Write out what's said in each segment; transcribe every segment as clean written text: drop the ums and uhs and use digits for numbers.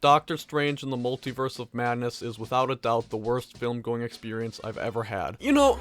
Doctor Strange in the Multiverse of Madness is without a doubt the worst film-going experience I've ever had. No,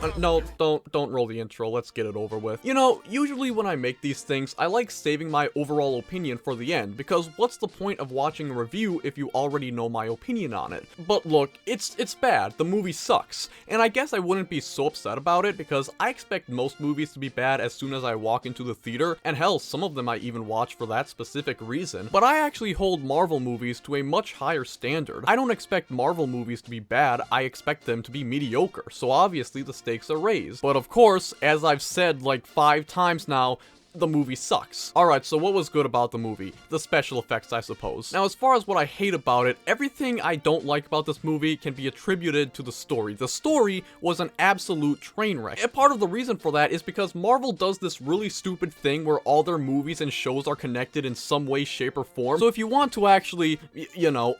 don't roll the intro, let's get it over with. Usually when I make these things, I like saving my overall opinion for the end, because what's the point of watching a review if you already know my opinion on it? But look, it's bad, the movie sucks, and I guess I wouldn't be so upset about it because I expect most movies to be bad as soon as I walk into the theater, and hell, some of them I even watch for that specific reason. But I actually hold Marvel movies to a much higher standard. I don't expect Marvel movies to be bad, I expect them to be mediocre, so obviously the stakes are raised. But of course, as I've said like 5 times now, the movie sucks. Alright, so what was good about the movie? The special effects, I suppose. Now, as far as what I hate about it, everything I don't like about this movie can be attributed to the story. The story was an absolute train wreck. And part of the reason for that is because Marvel does this really stupid thing where all their movies and shows are connected in some way, shape, or form. So if you want to actually,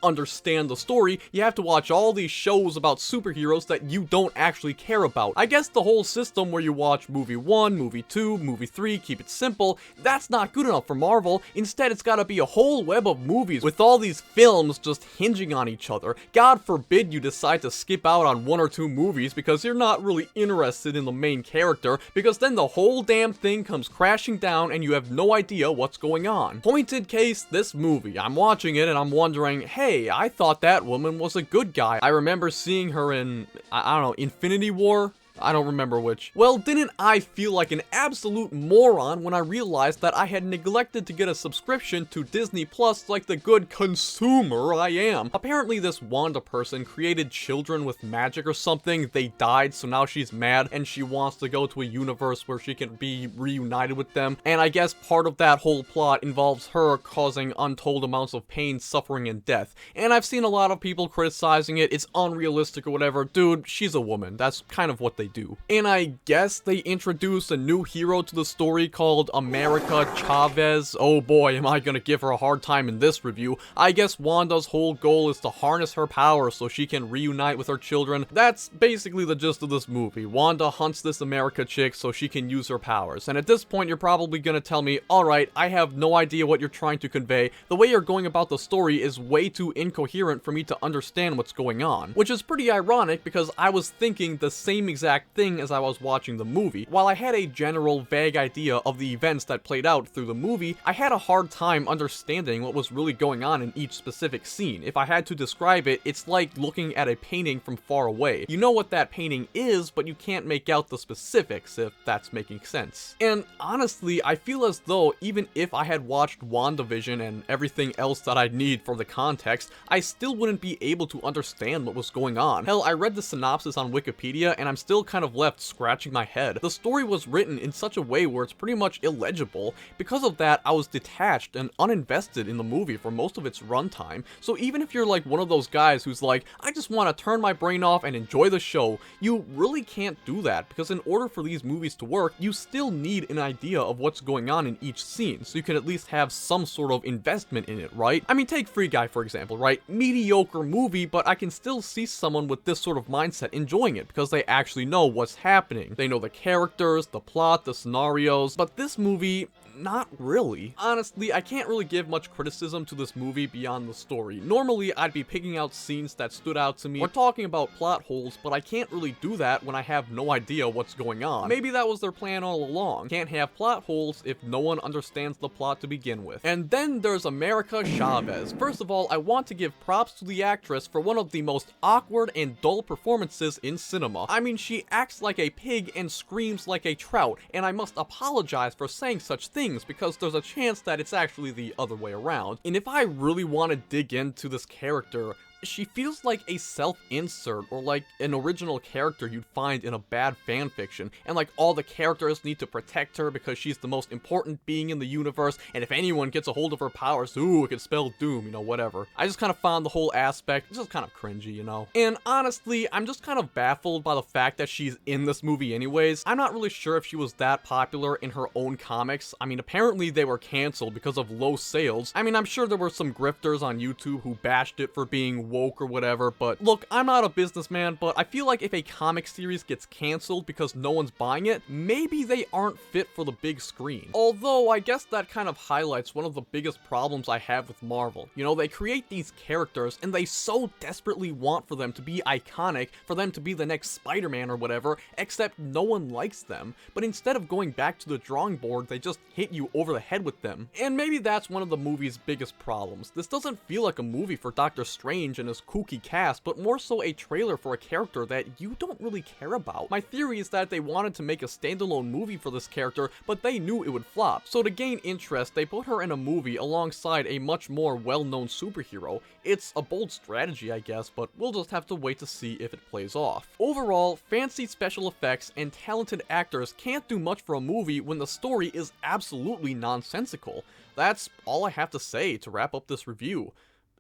understand the story, you have to watch all these shows about superheroes that you don't actually care about. I guess the whole system where you watch movie 1, movie 2, movie 3, keep it simple, that's not good enough for Marvel. Instead, it's gotta be a whole web of movies with all these films just hinging on each other. God forbid you decide to skip out on 1 or 2 movies because you're not really interested in the main character, because then the whole damn thing comes crashing down and you have no idea what's going on. Pointed case, this movie. I'm watching it and I'm wondering, hey, I thought that woman was a good guy. I remember seeing her in, I don't know, Infinity War? I don't remember which. Well, didn't I feel like an absolute moron when I realized that I had neglected to get a subscription to Disney Plus like the good consumer I am? Apparently this Wanda person created children with magic or something, they died, so now she's mad and she wants to go to a universe where she can be reunited with them, and I guess part of that whole plot involves her causing untold amounts of pain, suffering, and death. And I've seen a lot of people criticizing it, it's unrealistic or whatever. Dude, she's a woman, that's kind of what they do. And I guess they introduced a new hero to the story called America Chavez. Oh boy, am I gonna give her a hard time in this review. I guess Wanda's whole goal is to harness her power so she can reunite with her children. That's basically the gist of this movie. Wanda hunts this America chick so she can use her powers. And at this point, you're probably gonna tell me, alright, I have no idea what you're trying to convey. The way you're going about the story is way too incoherent for me to understand what's going on. Which is pretty ironic because I was thinking the same exact thing as I was watching the movie. While I had a general vague idea of the events that played out through the movie, I had a hard time understanding what was really going on in each specific scene. If I had to describe it, it's like looking at a painting from far away. You know what that painting is, but you can't make out the specifics, if that's making sense. And honestly, I feel as though even if I had watched WandaVision and everything else that I'd need for the context, I still wouldn't be able to understand what was going on. Hell, I read the synopsis on Wikipedia and I'm still kind of left scratching my head. The story was written in such a way where it's pretty much illegible. Because of that, I was detached and uninvested in the movie for most of its runtime. So even if you're like one of those guys who's like, I just want to turn my brain off and enjoy the show, you really can't do that, because in order for these movies to work, you still need an idea of what's going on in each scene, so you can at least have some sort of investment in it, right? I mean, take Free Guy for example, right? Mediocre movie, but I can still see someone with this sort of mindset enjoying it because they actually know what's happening. They know the characters, the plot, the scenarios, but this movie, not really. Honestly, I can't really give much criticism to this movie beyond the story. Normally, I'd be picking out scenes that stood out to me or talking about plot holes, but I can't really do that when I have no idea what's going on. Maybe that was their plan all along. Can't have plot holes if no one understands the plot to begin with. And then there's America Chavez. First of all, I want to give props to the actress for one of the most awkward and dull performances in cinema. I mean, she acts like a pig and screams like a trout, and I must apologize for saying such things because there's a chance that it's actually the other way around. And if I really want to dig into this character, she feels like a self-insert or like an original character you'd find in a bad fanfiction, and like all the characters need to protect her because she's the most important being in the universe, and if anyone gets a hold of her powers, ooh, it could spell doom, whatever. I just kind of found the whole aspect just kind of cringy, And honestly, I'm just kind of baffled by the fact that she's in this movie anyways. I'm not really sure if she was that popular in her own comics. I mean, apparently they were canceled because of low sales. I mean, I'm sure there were some grifters on YouTube who bashed it for being woke or whatever, but look, I'm not a businessman, but I feel like if a comic series gets canceled because no one's buying it, maybe they aren't fit for the big screen. Although, I guess that kind of highlights one of the biggest problems I have with Marvel. You know, they create these characters, and they so desperately want for them to be iconic, for them to be the next Spider-Man or whatever, except no one likes them. But instead of going back to the drawing board, they just hit you over the head with them. And maybe that's one of the movie's biggest problems. This doesn't feel like a movie for Doctor Strange and his kooky cast, but more so a trailer for a character that you don't really care about. My theory is that they wanted to make a standalone movie for this character, but they knew it would flop. So to gain interest, they put her in a movie alongside a much more well-known superhero. It's a bold strategy, I guess, but we'll just have to wait to see if it plays off. Overall, fancy special effects and talented actors can't do much for a movie when the story is absolutely nonsensical. That's all I have to say to wrap up this review.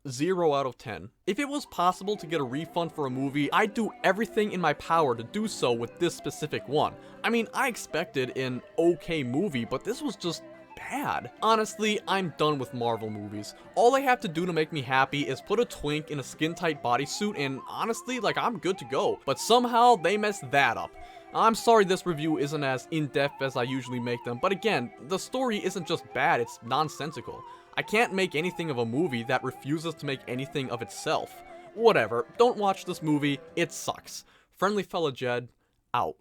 0 out of 10. If it was possible to get a refund for a movie, I'd do everything in my power to do so with this specific one. I mean, I expected an okay movie, but this was just bad. Honestly, I'm done with Marvel movies. All they have to do to make me happy is put a twink in a skin-tight bodysuit, and honestly, like, I'm good to go. But somehow, they messed that up. I'm sorry this review isn't as in-depth as I usually make them, but again, the story isn't just bad, it's nonsensical. I can't make anything of a movie that refuses to make anything of itself. Whatever, don't watch this movie, it sucks. Friendly fella Jed, out.